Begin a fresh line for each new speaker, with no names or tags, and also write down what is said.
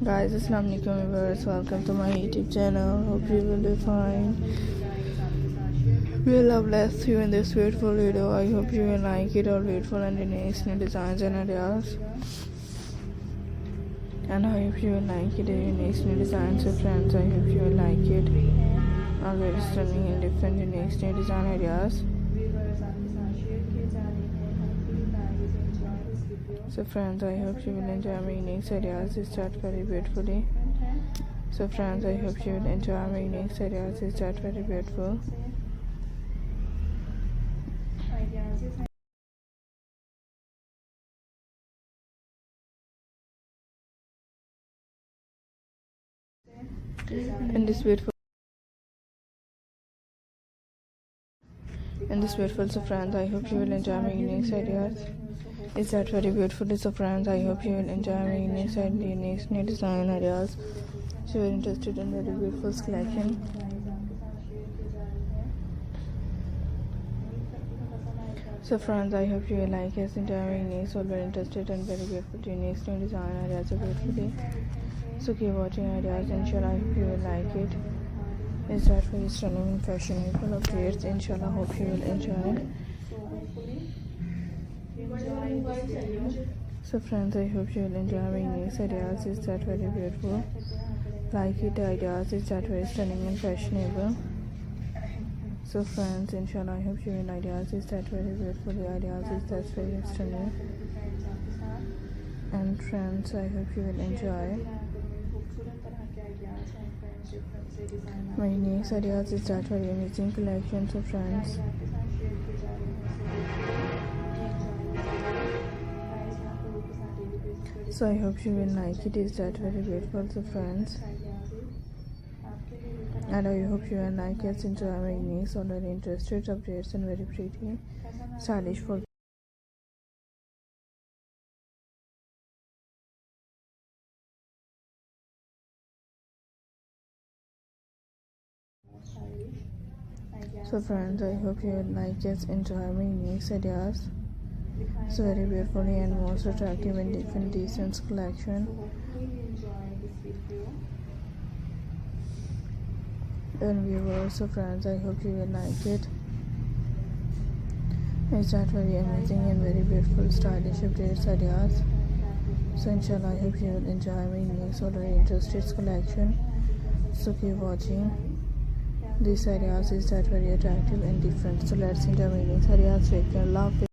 Guys, Assalamu alaikum viewers, welcome to my YouTube channel. Hope you will be fine. We love bless you in this beautiful video. I hope you will like it, all beautiful and unique new designs and ideas. And I hope you will like it, unique new designs. So friends, I hope you will like it. All very stunning and different unique new design ideas. So friends, I hope you will enjoy my unique ideas. They start very beautifully. So friends, I hope you will enjoy my unique ideas. They start very beautiful. In this beautiful, so friends, I hope you will enjoy my unique ideas. Is that very beautiful? So friends, I hope you will enjoy my unique new design ideas. So you're interested in very beautiful collection. So friends, I hope you will like us, enjoy my unique, so very interested in very beautiful unique new design ideas so beautifully. So keep watching ideas, inshallah. I hope you will like it. Is that very stunning and fashionable updates? Inshallah, hope you will enjoy. So friends, I hope you will enjoy my unique ideas. Is that very beautiful? Like it ideas, is that very stunning and fashionable? So friends, inshallah, I hope you will ideas. Is that very beautiful? The ideas is that very stunning. And friends, I hope you will enjoy my unique ideas. Is that very amazing collection. So friends, so I hope you will like it. Is that very beautiful? So friends, and I hope you will like it. Enjoy my unique, so very interested updates and very pretty stylish for so friends, I hope you will like it. Enjoy my unique ideas. So very beautifully and most attractive and different decent collection. And viewers, so friends, I hope you will like it. It's that very amazing and very beautiful stylish updates ideas. So inshallah, I hope you will enjoy my unique, so very interested collection. So keep watching. These ideas is that very attractive and different. So let's enjoy my unique ideas. Take care. Love it.